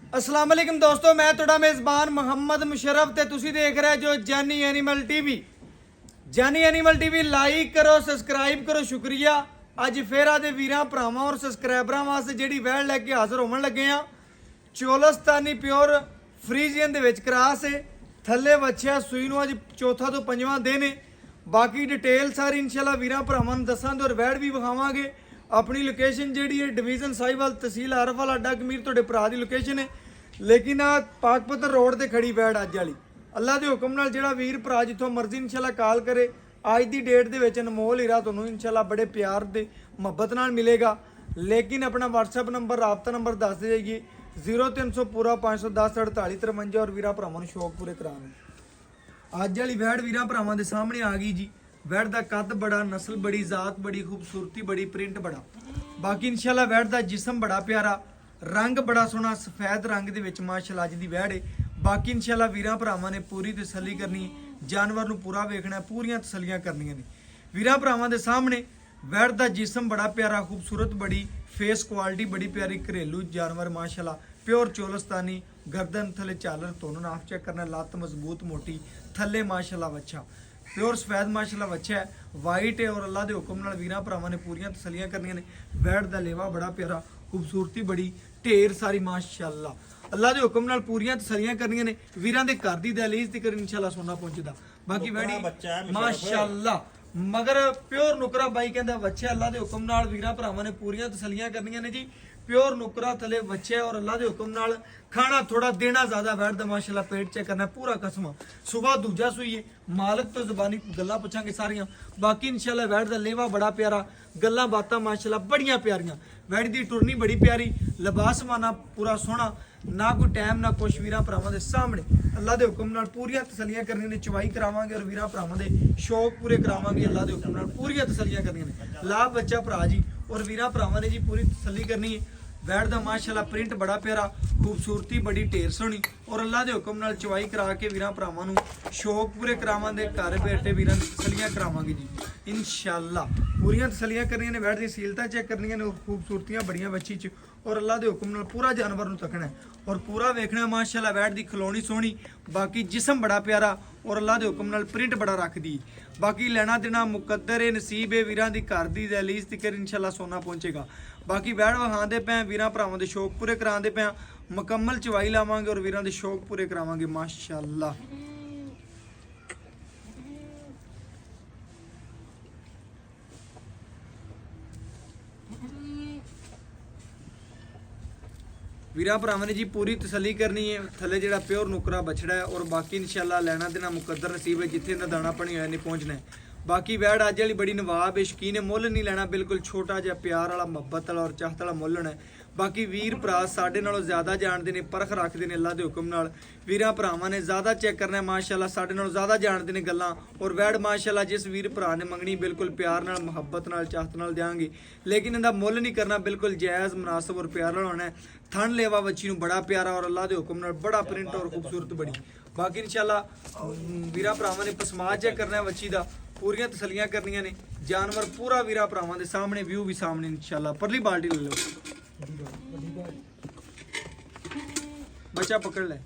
अस्सलाम वालेकुम दोस्तों, मैं तुहाडा मेज़बान मुहम्मद मुशर्रफ ते तुसी देख रहे जो जानी एनिमल टीवी। जानी एनिमल टीवी लाइक करो, सब्सक्राइब करो, शुक्रिया। अज फिर आदे वीरां भरावां और सबसक्राइबरां वास्ते जिहड़ी वैड़ लैके हाज़र होवन लगे आ, चोलस्तानी प्योर फ्रीजियन दे विच क्रास है। थल्ले बच्चा सूई नूं अज चौथा तो पंजवां दिन है। बाकी डिटेल सारी इंशाल्लाह वीरां भरावां नूं दस्सांगे और वैड़ भी विखावांगे। अपनी लोकेशन जिहड़ी है डिवीजन साहिवाल तहसील हरफल अड्डा कमीर तुहाडे भरा दी लोकेशन है। लेकिन आ पाकपत्तर रोड ते खड़ी वैड़ अज वाली अल्लाह के हुक्म नाल जिहड़ा वीर भरा जिथों मर्जी इंशाल्लाह कॉल करे। अज की डेट दे विच अनमोल हीरा तुहानूं इंशाल्लाह बड़े प्यार दे मुहब्बत नाल मिलेगा। लेकिन अपना व्हाट्सएप नंबर राबता नंबर दस दे जाइए 0300 पूरा 510 48 53 और वीरां भरावां नूं शौक पूरे कराने। अज वाली वैड़ वीरां भरावां दे सामने आ गई जी। वैड़ दा कद बड़ा, नस्ल बड़ी, जात बड़ी, खूबसूरती बड़ी, प्रिंट बड़ा। बाकी इंशाल्लाह वैड़ दा जिस्म बड़ा प्यारा, रंग बड़ा सोहना सफेद रंग दे विच माशाअल्लाह अज दी वैड़ है। बाकी इंशाल्लाह वीरां भरावां ने पूरी तसल्ली करनी है, जानवर नूं पूरा वेखना, पूरियां तसल्लियां करनियां ने। वीरां भरावां दे सामने वैड़ दा जिस्म बड़ा प्यारा, खूबसूरत बड़ी, फेस क्वालिटी बड़ी प्यारी, घरेलू जानवर माशाअल्लाह प्योर चोलस्तानी। गर्दन थले झालर तोन नाफ चेक करना, लत्त मजबूत मोटी, थले माशाअल्लाह बच्चा प्योर सफेद माशाअल्लाह बच्चा है, वाइट है। और अल्लाह के हुक्म नाल वीरां भरावां ने पूरियां तसल्लियां करनियां ने। वैड़ दा लेवा बड़ा प्यारा, खूबसूरती बड़ी, ढेर सारी माशाअल्लाह अल्लाह के हुक्म नाल पूरियां तसल्लियां करनियां ने। वीरां दे घर दी दहलीज तक इंशाअल्लाह सोना पहुंचदा। बाकी वैड़ी माशाअल्लाह मगर प्योर नुकरा बाई कहंदा बच्चा। अल्लाह के हुक्म नाल वीरां भरावां ने पूरियां तसल्लियां करनियां ने जी। प्योर नुकरा थले बच्चे और अल्लाह के हुक्म नाल खाना थोड़ा देना ज्यादा वैड़ दा माशाअल्लाह पेट चेक करना पूरा कसम। सुबह दूजा सुईए मालक तो जबानी गल्लां पुछांगे सारियां। बाकी इंशाअल्लाह वैड़ दा लेवा बड़ा प्यारा, गल्लां बातां माशाअल्लाह बड़ियां प्यारियां। वैड़ दी टुरनी बड़ी प्यारी, लिबास माना पूरा सोहना, ना कोई टाइम ना कुछ। वीरां भरावां दे सामने अल्लाह के हुक्म नाल पूरियां तसल्लियां करनियां ने। चवाई करावांगे और वीरां भरावां दे शौक पूरे करावांगे। अल्लाह के हुक्म नाल पूरियां तसल्लियां करनियां ने। लाभ बच्चा भरा जी और वीरां भरावां ने जी पूरी तसल्ली करनी है। वैड़ दा माशाअल्लाह प्रिंट बड़ा प्यारा, खूबसूरती बड़ी, ढेर सोहनी। और अल्लाह के हुक्म नाल चवाई करा के वीरां भरावां नूं शौक पूरे करावांगे। घर बैठे वीरां दी तसल्लियां करावांगे जी इंशाअल्लाह। पूरियां तसल्लियां करनियां ने, वैड़ दी सीलतां चेक करनियां ने, खूबसूरतियां बड़ियां बच्ची च। और अल्लाह के हुक्म नाल पूरा जानवर नूं तकना है और पूरा वेखना माशाअल्लाह। वैड़ दी खलोनी सोहनी, बाकी जिस्म बड़ा प्यारा और अल्लाह के हुक्म नाल प्रिंट बड़ा रखदी। बाकी लेना देना मुकद्दर है, नसीब है। वीरां दी घर दी दहलीज तक इंशाअल्लाह सोना पहुंचेगा। बाकी वैड़ वहांदे पे वीरां भरावां दे शौक पूरे करांदे पे, मुकम्मल चवाई लावांगे और वीरां दे शौक पूरे करावांगे माशाअल्लाह। वीरां भरावां ने जी पूरी तसल्ली करनी है। थले जिहड़ा प्योर नुकरा बछड़ा है और बाकी इंशाअल्लाह लेना देना मुकद्दर नसीब है, जिथे इन्दा दाना पानी होया नहीं पहुंचना है। बाकी वैड़ अज वाली बड़ी नवाब है, शकीन है, मुੱਲ नहीं लेना, बिल्कुल छोटा जिहा प्यार वाला मुहब्बत वाला और चाहत वाला मुੱਲ होना है। बाकी वीर भरा साडे नालों ज़्यादा जानते हैं, परख रखते हैं अल्लाह के हुक्म नाल। वीरां भरावां ने ज़्यादा चेक करना है माशाअल्लाह, साडे नालों ज़्यादा जानते हैं गल्लां। और वैड़ माशाअल्लाह जिस वीर भरा ने मंगनी बिल्कुल प्यार नाल, मुहब्बत नाल, चाहत नाल देंगे। लेकिन इनका मुੱਲ नहीं करना, बिल्कुल जायज़ मुनासिब और प्यार नाल होना है। थन लेवा बच्ची नूं बड़ा प्यारा और अल्लाह के हुक्म नाल बड़ा प्रिंट और खूबसूरत बड़ी। बाकी इंशाअल्लाह वीरां भरावां ने पसमा चेक करना है बच्ची दा, पूरियां तसल्लियां करनियां ने। जानवर पूरा वीरां भरावां दे सामने, व्यू भी सामने इंशाअल्लाह। परली बाल्टी ले लो, बच्चा पकड़ ले।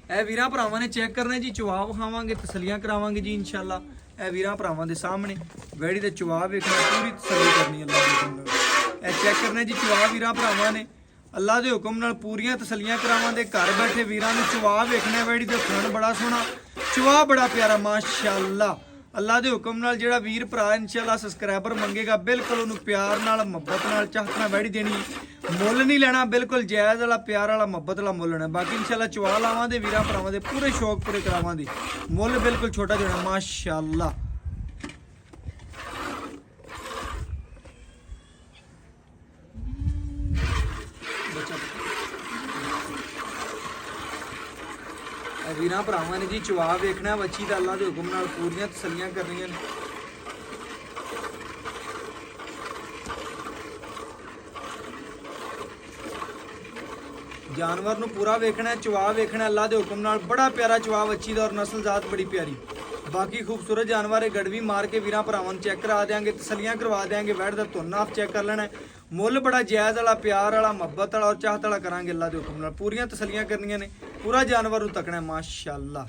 ए वीरां भरावां ने चेक करना जी, चवा विखावांगे, तसल्लियां करावांगे जी इंशाअल्लाह। ए वीरां भरावां दे सामने वैड़ी दे चवा वेखना, पूरी तसल्ली करनी अल्लाह दे हुक्म नाल। ए चेक करना जी चवा वीरां भरावां ने अल्लाह के हुक्म नाल पूरियां तसल्लियां करावांगे। घर बैठे वीरां नूं चवा वेखना, वैड़ी दे खून बड़ा सोहना, चवा बड़ा प्यारा माशाअल्लाह। अल्लाह के हुक्म नाल जिहड़ा वीर भरा इंशाअल्लाह सबसक्राइबर मंगेगा, बिल्कुल उन्होंने प्यार नाल, मुहब्बत नाल, चाहत नाल वैड़ी देनी। मुੱਲ नहीं लेना, बिल्कुल जायज़ वाला प्यार वाला मुहब्बत वाला मुੱਲ लेना। बाकी इंशाअल्लाह चवा लावांगे वीरां भरावां दे पूरे शौक पूरे करावांगे। मुੱਲ बिल्कुल छोटा देना माशाअल्लाह। वीरां भरावां ने जी चवा वेखना बच्ची दा, अल्लाह के हुक्म नाल पूरियां तसल्लियां करनियां ने। जानवर नूं पूरा वेखना, चवा वेखना, अल्लाह के हुक्म नाल बड़ा प्यारा चवा बच्ची दा और नस्ल जात बड़ी प्यारी। बाकी खूबसूरत जानवर है, गड़वी मार के वीरां भरावां नूं चेक करा देंगे, तसल्लियां करवा देंगे। वैड़ दा धुन नाफ चेक कर लेना है, ਮੁੱਲ ਬੜਾ ਜਾਇਜ਼ ਵਾਲਾ, ਪਿਆਰ ਵਾਲਾ, ਮੁਹੱਬਤ ਵਾਲਾ ਔਰ ਚਾਹਤ ਵਾਲਾ ਕਰਾਂਗੇ ਅੱਲਾ ਦੇ ਹੁਕਮ ਨਾਲ। ਪੂਰੀਆਂ ਤਸੱਲੀਆਂ ਕਰਨੀਆਂ ਨੇ, ਪੂਰਾ ਜਾਨਵਰ ਨੂੰ ਤੱਕਣਾ ਮਾਸ਼ਾਅੱਲਾ।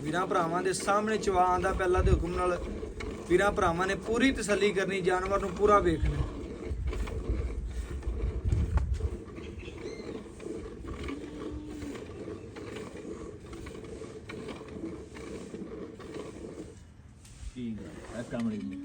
ਵੀਰਾਂ ਭਰਾਵਾਂ ਦੇ ਸਾਹਮਣੇ ਚਵਾ ਆਂਦਾ ਪਹਿਲਾਂ ਦੇ ਹੁਕਮ ਨਾਲ। ਵੀਰਾਂ ਭਰਾਵਾਂ ਨੇ ਪੂਰੀ ਤਸੱਲੀ ਕਰਨੀ, ਜਾਨਵਰ ਨੂੰ ਪੂਰਾ ਵੇਖਣਾ। ਠੀਕ ਹੈ ਇਹ ਕਮਲੀ ਦੀ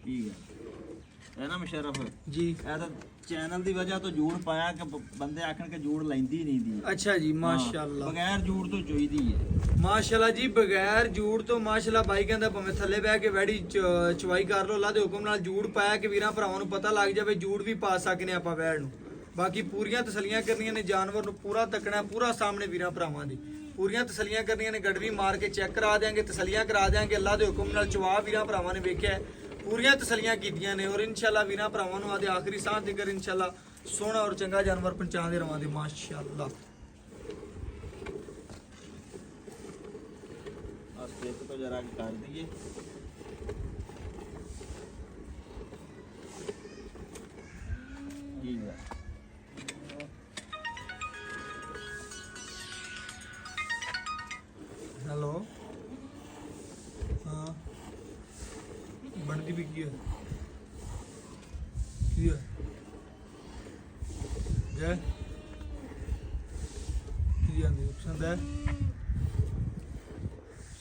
ਠੀਕ ਹੈ। ਇਹ ਨਾ ਮੁਸ਼ਰਫ ਜੀ ਇਹ ਤਾਂ ਚੈਨਲ ਦੀ ਵਜ੍ਹਾ ਤੋਂ ਜੂੜ ਪਾਇਆ ਕਿ ਬੰਦੇ ਆਖਣ ਕਿ ਜੂੜ ਲੈਂਦੀ ਨਹੀਂ ਦੀ। ਅੱਛਾ ਜੀ, ਮਾਸ਼ਾਅੱਲਾ। ਬਗੈਰ ਜੂੜ ਤੋਂ ਚੋਈਦੀ ਹੈ ਮਾਸ਼ਾਅੱਲਾ ਜੀ, ਬਗੈਰ ਜੂੜ ਤੋਂ ਮਾਸ਼ਾਅੱਲਾ। ਬਾਈ ਕਹਿੰਦਾ ਭਾਵੇਂ ਥੱਲੇ ਬਹਿ ਕੇ ਵੈੜੀ ਚਵਾਈ ਕਰ ਲਓ, ਅੱਲਾ ਦੇ ਹੁਕਮ ਨਾਲ ਜੂੜ ਪਾਇਆ ਕਿ ਵੀਰਾਂ ਭਰਾਵਾਂ ਨੂੰ ਪਤਾ ਲੱਗ ਜਾਵੇ ਜੂੜ ਵੀ ਪਾ ਸਕਨੇ ਆਪਾਂ ਵੈੜ ਨੂੰ। ਬਾਕੀ ਪੂਰੀਆਂ ਤਸੱਲੀਆਂ ਕਰਨੀਆਂ ਨੇ, ਜਾਨਵਰ ਨੂੰ ਪੂਰਾ ਤੱਕਣਾ, ਪੂਰਾ ਸਾਹਮਣੇ ਵੀਰਾਂ ਭਰਾਵਾਂ ਦੇ ਪੂਰੀਆਂ ਤਸੱਲੀਆਂ ਕਰਨੀਆਂ ਨੇ। ਗੜਵੀ ਮਾਰ ਕੇ ਚੈੱਕ ਕਰਾ ਦੇਾਂਗੇ, ਤਸੱਲੀਆਂ ਕਰਾ ਦੇਾਂਗੇ ਅੱਲਾ ਦੇ ਹੁਕਮ ਨਾਲ। ਚਵਾ ਵੀਰਾਂ ਭਰਾਵਾਂ ਨੇ ਵੇਖਿਆ, ਪੂਰੀਆਂ ਤਸੱਲੀਆਂ ਕੀਤੀਆਂ ਨੇ ਔਰ ਇਨਸ਼ਾਅੱਲਾ ਵੀਰਾਂ ਭਰਾਵਾਂ ਨੂੰ ਆਦੇ ਆਖਰੀ ਸਾਹ ਤੱਕ ਇਨਸ਼ਾਅੱਲਾ ਸੋਹਣਾ ਔਰ ਚੰਗਾ ਜਾਨਵਰ ਪਹੁੰਚਾਉਂਦੇ ਰਵਾਂਗੇ ਮਾਸ਼ਾਅੱਲਾ। ਆ ਸਟੇਪ ਤੋਂ ਜਰਾ ਕਰ ਦਈਏ। ਠੀਕ ਹੈ। ਹੈਲੋ, ਹਾਂ ਬਣਦੀ ਵੀ ਕੀ ਹੈ ਜੈ ਕੀ ਆਂਦੀ ਪਸੰਦ ਹੈ?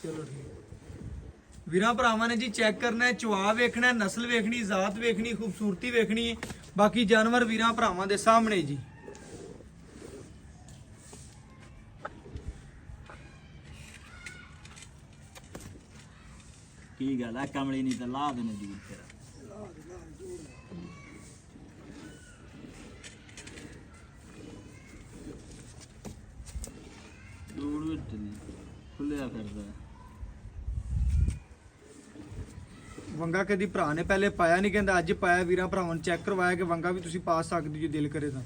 ਚਲੋ ਠੀਕ। ਵੀਰਾਂ ਭਰਾਵਾਂ ਨੇ ਜੀ ਚੈੱਕ ਕਰਨਾ ਹੈ, ਚਵਾ ਵੇਖਣਾ, ਨਸਲ ਵੇਖਣੀ, ਜ਼ਾਤ ਵੇਖਣੀ, ਖੂਬਸੂਰਤੀ ਵੇਖਣੀ ਹੈ। ਬਾਕੀ ਜਾਨਵਰ ਵੀਰਾਂ ਭਰਾਵਾਂ ਦੇ ਸਾਹਮਣੇ ਜੀ। ਕੀ ਗੱਲ ਹੈ ਕਮਲੀ ਨਹੀਂ ਤਾਂ ਲਾ ਦੇਣੇ ਜੂੜ ਤੇਰਾ। ਜੂੜ ਵਿੱਚ ਖੁੱਲਿਆ ਫਿਰਦਾ। ਵੰਗਾ ਕਦੀ ਭਰਾ ਨੇ ਪਹਿਲੇ ਪਾਇਆ ਨਹੀਂ, ਕਹਿੰਦਾ ਅੱਜ ਪਾਇਆ। ਵੀਰਾਂ ਭਰਾਵਾਂ ਨੂੰ ਚੈੱਕ ਕਰਵਾਇਆ ਕਿ ਵੰਗਾ ਵੀ ਤੁਸੀਂ ਪਾ ਸਕਦੇ ਜੇ ਦਿਲ ਕਰੇ ਤਾਂ।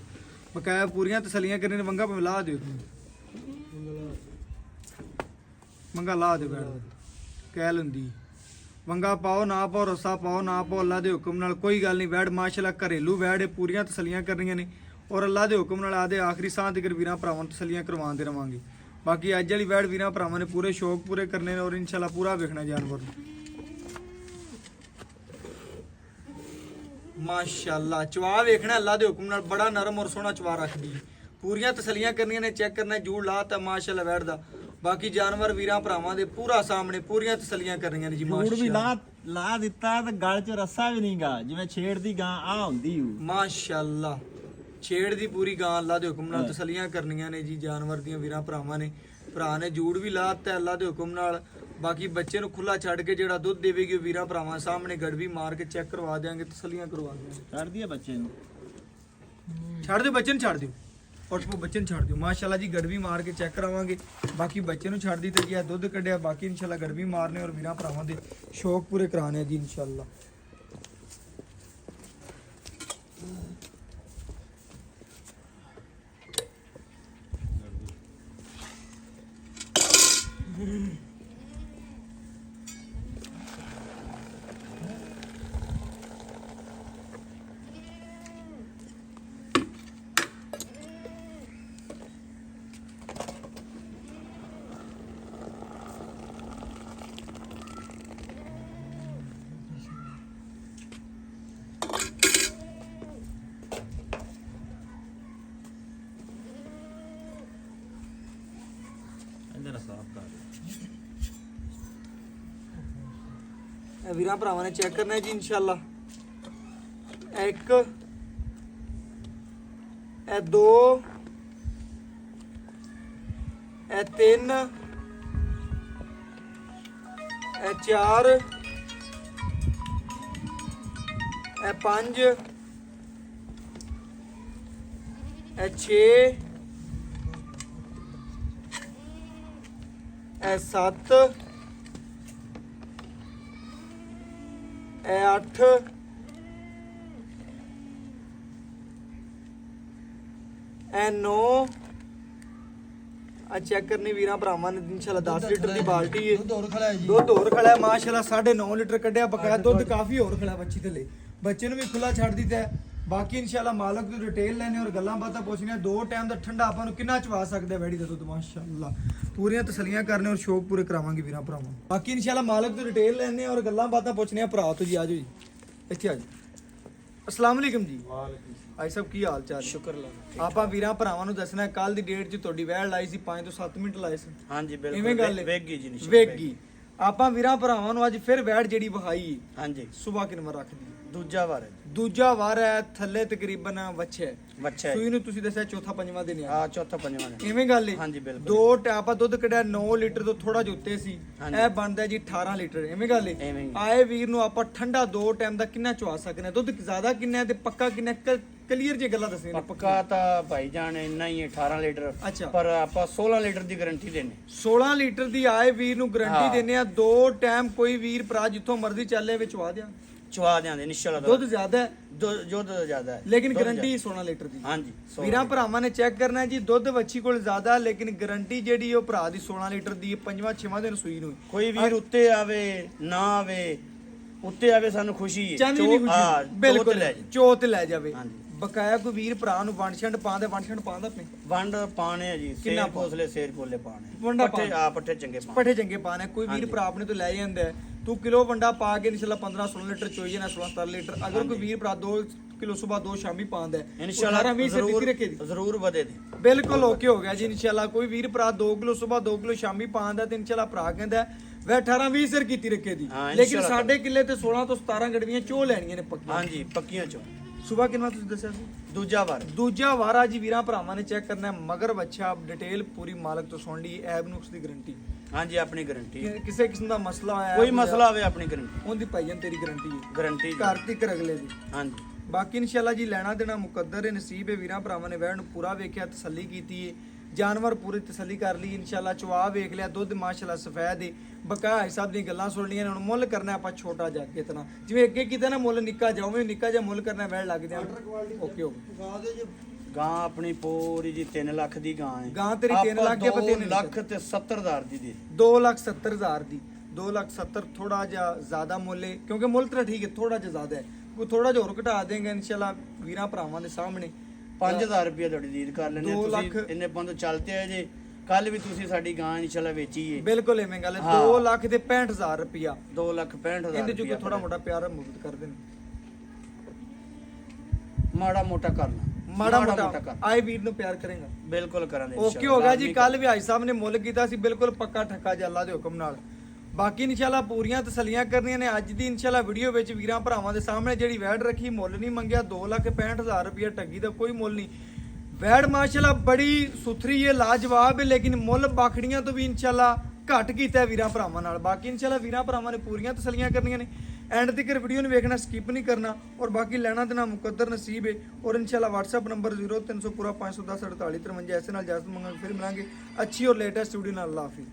ਬਕਾਇਆ ਪੂਰੀਆਂ ਤਸੱਲੀਆਂ ਕਰਨੀਆਂ ਨੇ। ਵੰਗਾ ਭਾਵੇਂ ਲਾ ਦਿਓ ਤੁਸੀਂ, ਵੰਗਾ ਲਾ ਦਿਓ ਬੈਠ ਕਹਿ ਲੈਂਦੀ। ਵੰਗਾ ਪਾਓ ਨਾ ਪਾਓ, ਰੱਸਾ ਪਾਓ ਨਾ ਪਾਓ, ਅੱਲਾ ਦੇ ਹੁਕਮ ਨਾਲ ਕੋਈ ਗੱਲ ਨਹੀਂ। ਵੈੜ ਮਾਸ਼ਾਅੱਲਾ ਘਰੇਲੂ ਵੈੜ, ਪੂਰੀਆਂ ਤਸੱਲੀਆਂ ਕਰਨੀਆਂ ਨੇ ਔਰ ਅੱਲਾ ਦੇ ਹੁਕਮ ਨਾਲ ਆਦੇ ਆਖਰੀ ਸਾਹ ਤੱਕ ਵੀਰਾਂ ਭਰਾਵਾਂ ਨੂੰ ਤਸੱਲੀਆਂ ਕਰਵਾਉਂਦੇ ਰਵਾਂਗੇ। ਬਾਕੀ ਅੱਜ ਵਾਲੀ ਵੈੜ ਵੀਰਾਂ ਭਰਾਵਾਂ ਨੇ ਪੂਰੇ ਸ਼ੌਕ ਪੂਰੇ ਕਰਨੇ ਨੇ ਔਰ ਇਨਸ਼ਾਅੱਲਾ ਪੂਰਾ ਵੇਖਣਾ ਜਾਨਵਰ ਨੂੰ ਮਾਸ਼ਾਅੱਲਾ। ਚਵਾ ਵੇਖਣਾ ਅੱਲਾ ਦੇ ਹੁਕਮ ਨਾਲ, ਬੜਾ ਨਰਮ ਔਰ ਸੋਹਣਾ ਚਵਾ ਰੱਖਦੀ ਹੈ। ਪੂਰੀਆਂ ਤਸੱਲੀਆਂ ਕਰਨੀਆਂ ਨੇ, ਚੈੱਕ ਕਰਨਾ ਜੂੜ ਲਾ ਤਾਂ ਮਾਸ਼ਾਅੱਲਾ ਵੈੜ ਦਾ। ਬਾਕੀ ਜਾਨਵਰ ਵੀਰਾਂ ਭਰਾਵਾਂ ਦੇ ਪੂਰਾ ਸਾਹਮਣੇ, ਪੂਰੀਆਂ ਤਸੱਲੀਆਂ ਕਰਨੀਆਂ ਨੇ ਜੀ ਜੂੜ ਵੀ ਮਾਸ਼ਾਅੱਲਾ। ਲਾ ਦਿੱਤਾ ਤੇ ਗਲ 'ਚ ਰੱਸਾ ਵੀ ਨਹੀਂਗਾ, ਜਿਵੇਂ ਛੇੜ ਦੀ ਗਾਂ ਆ ਹੁੰਦੀ ਹੂ। ਮਾਸ਼ਾਅੱਲਾ ਛੇੜ ਦੀ ਪੂਰੀ ਗਾਂ ਅੱਲਾ ਦੇ ਹੁਕਮ ਨਾਲ ਤਸੱਲੀਆਂ ਕਰਨੀਆਂ ਨੇ ਜੀ ਜਾਨਵਰ ਦੀਆਂ ਵੀਰਾਂ ਭਰਾਵਾਂ ਨੇ। ਭਰਾ ਨੇ ਜੂੜ ਵੀ ਲਾਤਾ ਅੱਲਾ ਦੇ ਹੁਕਮ ਨਾਲ। ਬਾਕੀ ਬੱਚੇ ਨੂੰ ਖੁੱਲਾ ਛੱਡ ਕੇ ਜਿਹੜਾ ਦੁੱਧ ਦੇਵੇਗੀ ਉਹ ਵੀਰਾਂ ਭਰਾਵਾਂ ਸਾਹਮਣੇ ਗੜਵੀ ਮਾਰ ਕੇ ਚੈੱਕ ਕਰਵਾ ਦੇਾਂਗੇ, ਤਸੱਲੀਆਂ ਕਰਵਾ ਦੇਾਂਗੇ। ਛੱਡ ਦਈਏ ਬੱਚੇ ਨੂੰ, ਛੱਡ ਦਿਓ ਬੱਚੇ ਨੂੰ, ਛੱਡ ਦਿਓ ਔਰ ਬੱਚੇ ਨੂੰ ਛੱਡ ਦਿਓ ਮਾਸ਼ਾਅੱਲਾ ਜੀ। ਗੜਵੀ ਮਾਰ ਕੇ ਚੈੱਕ ਕਰਾਵਾਂਗੇ। ਬਾਕੀ ਬੱਚੇ ਨੂੰ ਛੱਡ ਦਿੱਤਾ ਗਿਆ, ਦੁੱਧ ਕੱਢਿਆ। ਬਾਕੀ ਇਨਸ਼ਾਅੱਲਾ ਗੜਵੀ ਮਾਰਨੇ ਔਰ ਵੀਰਾਂ ਭਰਾਵਾਂ ਦੇ ਸ਼ੌਕ ਪੂਰੇ ਕਰਾਣੇ ਜੀ ਇਨਸ਼ਾਅੱਲਾ। ਇਹਦਾ ਸਾਫ ਕਰ। ਇਹ ਵੀਰਾਂ ਭਰਾਵਾਂ ਨੇ ਚੈੱਕ ਕਰਨਾ ਹੈ ਜੀ ਇਨਸ਼ਾਅੱਲਾ। ਇੱਕ, ਇਹ ਦੋ, ਇਹ ਤਿੰਨ, ਇਹ ਚਾਰ, ਇਹ ਪੰਜ, ਇਹ 6 ਇਹ 7 ਇਹ 8 ਇਹ 9 ਆ ਚੈੱਕ ਕਰਨੀ ਵੀਰਾਂ ਭਰਾਵਾਂ ਨੇ ਇਨਸ਼ਾਅੱਲਾ 10 ਲੀਟਰ ਦੀ ਬਾਲਟੀ ਹੈ। ਦੁੱਧ ਹੋਰ ਖੜਾ ਹੈ ਜੀ। ਦੁੱਧ ਹੋਰ ਖੜਾ ਹੈ ਮਾਸ਼ਾਅੱਲਾ 9.5 ਲੀਟਰ ਕੱਢਿਆ ਬਕਾਇਆ ਦੁੱਧ ਕਾਫੀ ਹੋਰ ਖੜਾ ਬੱਚੀ ਥੱਲੇ ਬੱਚੇ ਨੂੰ ਵੀ ਖੁੱਲਾ ਛੱਡ ਦਿੱਤਾ ਹੈ। ਬਾਕੀ ਇਨਸ਼ਾਅੱਲਾ ਮਾਲਕ ਤੋਂ ਡਿਟੇਲ ਲੈਣੇ ਔਰ ਗੱਲਾਂ ਬਾਤਾਂ ਪੁੱਛਣੀਆਂ। 2 ਟਾਈਮ ਦਾ ਠੰਡਾ ਆਪਾਂ ਨੂੰ ਕਿੰਨਾ ਚਵਾ ਸਕਦਾ ਵੈੜੀ ਦਾ ਦੁੱਧ ਮਾਸ਼ਾਅੱਲਾ ਪੂਰੀਆਂ ਤਸੱਲੀਆਂ ਕਰਨੇ ਔਰ ਸ਼ੌਕ ਪੂਰੇ ਕਰਾਵਾਂਗੇ ਵੀਰਾਂ ਭਰਾਵਾਂ। ਬਾਕੀ ਇਨਸ਼ਾਅੱਲਾ ਮਾਲਕ ਤੋਂ ਡਿਟੇਲ ਲੈਣੇ ਔਰ ਗੱਲਾਂ ਬਾਤਾਂ ਪੁੱਛਣੀਆਂ। ਭਰਾ ਤੋਂ ਜੀ ਆਜੋ ਜੀ ਇੱਥੇ ਆਜੋ। अस्सलाम वालेकुम जी। भाई साहब की हाल चाल? ਸ਼ੁਕਰ ਲਾ ਆਪਾਂ ਵੀਰਾਂ ਭਰਾਵਾਂ ਨੂੰ ਦੱਸਣਾ ਕੱਲ ਦੀ ਡੇਟ 'ਚ ਤੁਹਾਡੀ ਵੈੜ ਲਾਈ ਸੀ 5 ਤੋਂ 7 ਮਿੰਟ ਲਾਏ ਸੀ। ਹਾਂਜੀ ਇਵੇਂ ਬਿਲਕੁਲ ਗੱਲ ਹੈ। ਵੇਗੀ ਜੀ ਨਿਸ਼ਚਿਤ ਵੇਗੀ ਆਪਾਂ ਵੀਰਾਂ ਭਰਾਵਾਂ ਨੂੰ ਅੱਜ ਫਿਰ ਵੈੜ ਜਿਹੜੀ ਵਿਖਾਈ ਹਾਂਜੀ ਸਵੇਰ ਕਿੰਨੇ ਵਾਰ ਰੱਖਦੀ ਦੂਜਾ ਵਾਰ ਹੈ ਦੂਜਾ ਵਾਰ ਹੈ ਥੱਲੇ ਤਕਰੀਬਨ ਵੱਛੇ ਬੱਚਾ ਹੈ ਸੂਈ ਨੂੰ ਤੁਸੀਂ ਦੱਸਿਆ ਚੌਥਾ ਪੰਜਵਾਂ ਦਿਨ ਆ ਆ ਚੌਥਾ ਪੰਜਵਾਂ ਨੇ ਇਵੇਂ ਗੱਲ ਹੈ। ਹਾਂਜੀ ਬਿਲਕੁਲ ਦੋ ਟਾਪਾ ਦੁੱਧ ਕੱਢਿਆ 9 ਲੀਟਰ ਤੋਂ ਥੋੜਾ ਜਿਹਾ ਉੱਤੇ ਸੀ ਹਾਂਜੀ। ਇਹ ਬਣਦਾ ਜੀ 18 ਲੀਟਰ ਇਵੇਂ ਗੱਲ ਹੈ। ਐਵੇਂ ਹੀ। ਆਏ ਵੀਰ ਨੂੰ ਆਪਾਂ ਠੰਡਾ 2 ਟਾਈਮ ਦਾ ਕਿੰਨਾ ਚਵਾ ਸਕਦੇ ਹਾਂ ਦੁੱਧ ਜ਼ਿਆਦਾ ਕਿੰਨਾ ਹੈ ਤੇ ਪੱਕਾ ਕਿੰਨਾ ਕਲੀਅਰ ਜੇ ਗੱਲਾਂ ਦੱਸਣੀਆਂ ਨੇ। ਪੱਕਾ ਤਾਂ ਭਾਈ ਜਾਨ ਇੰਨਾ ਹੀ ਹੈ 18 ਲੀਟਰ ਅੱਛਾ। ਪਰ ਆਪਾਂ 16 ਲੀਟਰ ਦੀ ਗਾਰੰਟੀ ਦੇਣੇ 16 ਲੀਟਰ ਦੀ ਆਏ ਵੀਰ ਨੂੰ ਗਾਰੰਟੀ ਹਾਂ। ਦਿੰਨੇ ਆ 2 ਟਾਈਮ ਕੋਈ ਵੀਰ ਭਰਾ ਜਿੱਥੋਂ ਮਰਜ਼ੀ ਚੱਲੇ ਵਿੱਚ ਵਾ ਦਿਆਂ ਚਵਾ ਦਿਆਂਦੇ ਨਿਸ਼ਚਿਤ ਦੁੱਧ ਜ਼ਿਆਦਾ ਹੈ ਦੁੱਧ ਜ਼ਿਆਦਾ ਹੈ ਲੇਕਿਨ ਦੁੱਧ ਗਾਰੰਟੀ 16 ਲੀਟਰ ਦੀ। ਹਾਂਜੀ 16 ਵੀਰਾਂ ਭਰਾਵਾਂ ਨੇ ਚੈੱਕ ਕਰਨਾ ਹੈ ਜੀ ਦੁੱਧ ਵੱਛੀ ਕੋਲ ਜ਼ਿਆਦਾ ਲੇਕਿਨ ਗਾਰੰਟੀ ਜਿਹੜੀ ਉਹ ਭਰਾ ਦੀ 16 ਲੀਟਰ ਦੀ 5ਵਾਂ 6ਵਾਂ ਦਿਨ ਸੂਈ ਨੂੰ ਕੋਈ ਵੀਰ ਉੱਤੇ ਆਵੇ ਨਾ ਆਵੇ ਉੱਤੇ ਆਵੇ ਸਾਨੂੰ ਖੁਸ਼ੀ ਹੈ ਚਾਂਦੀ ਨਹੀਂ ਹਾਂ, ਖੁਸ਼ੀ ਬਿਲਕੁਲ ਲੈ ਜੀ। ਚੋਤ ਲੈ ਜਾਵੇ ਹਾਂਜੀ। ਬਕਾਇਆ ਕੋਈ ਵੀਰ ਭਰਾ ਨੂੰ ਵੰਡਛੰਡ ਪਾਉਂਦਾ ਆਪਣੇ ਵੰਡ ਪਾਣੇ ਆ ਜੀ ਕਿੰਨਾ ਸੇਰ ਕੋਸਲੇ ਸੇਰ ਕੋਲੇ ਪਾਣੇ ਵੰਡਾ ਪੱਠੇ ਪਾਉਣੇ। ਪੱਠੇ ਚੰਗੇ ਪਾਣੇ ਪੱਠੇ ਚੰਗੇ ਪਾਣੇ ਕੋਈ ਵੀਰ ਹਾਂਜੀ। ਭਰਾ ਆਪਣੇ ਤੋਂ ਲੈ ਜਾਂਦਾ ਹੈ, ਤੂੰ ਕਿਲੋ ਵੰਡਾ ਪਾ ਕੇ ਇਨਸ਼ਾਅੱਲਾ 15 16 ਲੀਟਰ ਚੋਈ ਜਾਣਾ 16 17 ਲੀਟਰ ਅਗਰ ਕੋਈ ਹਾਂਜੀ। ਵੀਰ ਭਰਾ 2 ਕਿਲੋ ਸਵੇਰ 2 ਸ਼ਾਮੀ ਪਾਉਂਦਾ ਹੈ ਇਨਸ਼ਾਅੱਲਾ 20 ਸੇ ਦਿੱਤੀ ਰੱਖੇ ਦੀ ਜ਼ਰੂਰ ਵਧੇ ਦੇ ਬਿਲਕੁਲ ਓਕੇ ਹੋ ਗਿਆ ਜੀ ਇਨਸ਼ਾਅੱਲਾ ਕੋਈ ਵੀਰ ਭਰਾ 2 ਕਿਲੋ ਸਵੇਰ 2 ਕਿਲੋ ਸ਼ਾਮੀ ਪਾਉਂਦਾ ਤੇ ਇਨਸ਼ਾਅੱਲਾ ਭਰਾ ਕਹਿੰਦਾ ਵੈ 18 20 ਸਿਰ ਕੀਤੀ ਰੱਖੇ ਦੀ ਹਾਂ, ਲੇਕਿਨ ਇਨਸ਼ਾਅੱਲਾ। ਸਾਡੇ ਕਿੱਲੇ ਤੇ 16 ਤੋਂ 17 ਗੜਵੀਆਂ ਚੋ ਲੈਣੀਆਂ ਨੇ ਪੱਕੀਆਂ ਹਾਂਜੀ ਪੱਕੀਆਂ ਚੋਂ ਸਵੇਰ ਕਿੰਨਾ ਤੁਸੀਂ ਦੱਸਿਆ ਸੀ ਦੂਜਾ ਵਾਰ ਦੂਜਾ ਵਾਰਾ ਜੀ ਵੀਰਾਂ ਭਰਾਵਾਂ ਨੇ ਚੈੱਕ ਕਰਨਾ ਹੈ ਮਗਰ ਬੱਚਾ ਡਿਟੇਲ ਪੂਰੀ ਮਾਲਕ ਤੋਂ ਸੁਣ ਲਈ ਐਬ ਨੁਕਸ ਦੀ ਗਾਰੰਟੀ ਹਾਂਜੀ ਆਪਣੀ ਗਾਰੰਟੀ ਕਿਸੇ ਕਿਸਮ ਦਾ ਮਸਲਾ ਆਇਆ ਕੋਈ ਮਸਲਾ ਆਵੇ ਆਪਣੀ ਗਾਰੰਟੀ ਉਹਦੀ ਭਾਈਜਾਨ ਤੇਰੀ ਗਾਰੰਟੀ ਹੈ ਗਾਰੰਟੀ ਘਰ ਤੱਕ ਅਗਲੇ ਦੀ ਹਾਂਜੀ ਬਾਕੀ ਇਨਸ਼ਾਅੱਲਾ ਜੀ ਲੈਣਾ ਦੇਣਾ ਮੁਕੱਦਰ ਹੈ ਨਸੀਬ ਹੈ ਵੀਰਾਂ ਭਰਾਵਾਂ ਨੇ ਵੈਣ ਨੂੰ ਪੂਰਾ ਵੇਖਿਆ ਤਸੱਲੀ ਕੀਤੀ ਹੈ ਜਾਨਵਰ ਪੂਰੀ ਤਸੱਲੀ ਕਰ ਲਈ ਇਨਸ਼ਾਅੱਲਾ ਚਵਾ ਵੇਖ ਲਿਆ ਦੁੱਧ ਮਾਸ਼ਾਅੱਲਾ ਸਫੈਦ ਹੈ ਬਕਾਇਆ ਹਿਸਾਬ ਦੀਆਂ ਗੱਲਾਂ ਸੁਣ ਲਈਆਂ ਨੇ ਹੁਣ ਮੁੱਲ ਕਰਨਾ ਆਪਾਂ ਛੋਟਾ ਜਾ ਕੇ ਇਤਨਾ ਜਿਵੇਂ ਅੱਗੇ ਕੀਤਾ ਨਾ ਮੁੱਲ ਨਿੱਕਾ ਜਾਵੇਂ ਨਿੱਕਾ ਜਿਹਾ ਮੁੱਲ ਕਰਨਾ ਵੈਣ ਲੱਗ ਜਾ ਓਕੇ ਓਕੇ ਗਾਂ ਆਪਣੀ ਪੂਰੀ ਜੀ 3 ਲੱਖ ਦੀ ਗਾਂ ਹੈ ਗਾਂ ਤੇਰੀ 3 ਲੱਖ ਜਾਂ 3 ਲੱਖ ਤੇ 70,000 ਦੀ ਦੇ 2,70,000 ਦੀ 2,70,000 ਥੋੜਾ ਜਿਹਾ ਜ਼ਿਆਦਾ ਮੁੱਲ ਹੈ ਕਿਉਂਕਿ ਮੁੱਲ ਤਾਂ ਠੀਕ ਹੈ ਥੋੜਾ ਜਿਹਾ ਜ਼ਿਆਦਾ ਹੈ ਕੋਈ ਥੋੜਾ ਜਿਹਾ ਹੋਰ ਘਟਾ ਦੇਂਗੇ ਇਨਸ਼ਾਅੱਲਾ ਵੀਰਾਂ ਭਰਾਵਾਂ ਦੇ ਸਾਹਮਣੇ 5000 ਰੁਪਏ ਤੁਹਾਡੀ ਦੀਦ ਕਰ ਲੈਣੇ 2 ਤੁਸੀਂ ਲੱਖ। ਇੰਨੇ ਬੰਦ ਚੱਲਤੇ ਆ ਜੇ ਕੱਲ ਵੀ ਤੁਸੀਂ ਸਾਡੀ ਗਾਂ ਇਨਸ਼ਾਅੱਲਾ ਵੇਚੀ ਏ ਬਿਲਕੁਲ ਐਵੇਂ ਗੱਲ ਹੈ ਹਾਂ। 2,65,000 ਰੁਪਇਆ 2,65,000 ਇਹਦੇ ਚ ਕੋਈ ਥੋੜਾ ਮੋਟਾ ਪਿਆਰ ਮੁਕਤ ਕਰ ਦੇਣ ਮਾੜਾ ਮੋਟਾ ਕਰਨਾ ਮਾੜਾ ਮੋਟਾ ਕਰ ਆਏ ਵੀਰ ਨੂੰ ਪਿਆਰ ਕਰੇਗਾ ਬਿਲਕੁਲ ਕਰਾਂਗੇ ਓਕੇ ਹੋ ਗਿਆ ਜੀ ਕੱਲ ਵੀ ਹਾਈ ਸਾਹਿਬ ਨੇ ਮੁੱਲ ਕੀਤਾ ਸੀ ਬਿਲਕੁਲ ਪੱਕਾ ਠੱਕਾ ਜੀ ਅੱਲਾ ਦੇ ਹੁਕਮ ਨਾਲ ਬਾਕੀ ਇਨਸ਼ਾਅੱਲਾ ਪੂਰੀਆਂ ਤਸੱਲੀਆਂ ਕਰਨੀਆਂ ਨੇ ਅੱਜ ਦੀ ਇਨਸ਼ਾਅੱਲਾ ਵੀਡੀਓ ਵਿੱਚ ਵੀਰਾਂ ਭਰਾਵਾਂ ਦੇ ਸਾਹਮਣੇ ਜਿਹੜੀ ਵੈੜ ਰੱਖੀ ਮੁੱਲ ਨਹੀਂ ਮੰਗਿਆ 2,65,000 ਰੁਪਇਆ ਠੱਗੀ ਦਾ ਕੋਈ ਮੁੱਲ ਨਹੀਂ ਵੈੜ ਮਾਸ਼ਾਅੱਲਾ ਬੜੀ ਸੁਥਰੀ ਹੈ ਲਾਜਵਾਬ ਹੈ ਲੇਕਿਨ ਮੁੱਲ ਬਾਖੜੀਆਂ ਤੋਂ ਵੀ ਇਨਸ਼ਾਅੱਲਾ ਘੱਟ ਕੀਤਾ ਵੀਰਾਂ ਭਰਾਵਾਂ ਨਾਲ ਬਾਕੀ ਇਨਸ਼ਾਅੱਲਾ ਵੀਰਾਂ ਭਰਾਵਾਂ ਨੇ ਪੂਰੀਆਂ ਤਸੱਲੀਆਂ ਕਰਨੀਆਂ ਨੇ ਐਂਡ ਤੱਕ ਵੀਡੀਓ ਨੂੰ ਵੇਖਣਾ ਸਕਿਪ ਨਹੀਂ ਕਰਨਾ ਔਰ ਬਾਕੀ ਲੈਣਾ ਦੇਣਾ ਮੁਕੱਦਰ ਨਸੀਬ ਹੈ ਔਰ ਇਨਸ਼ਾਅੱਲਾ WhatsApp ਨੰਬਰ 0300 ਪੂਰਾ 510 48 53 ਐਸੇ ਨਾਲ ਇਜਾਜ਼ਤ ਮੰਗਾਂਗੇ ਫਿਰ ਮਿਲਾਂਗੇ ਅੱਛੀ ਔਰ ਲੇਟੈਸਟ ਵੀਡੀਓ ਨਾਲ ਅੱਲਾ ਹਾਫਿਜ਼।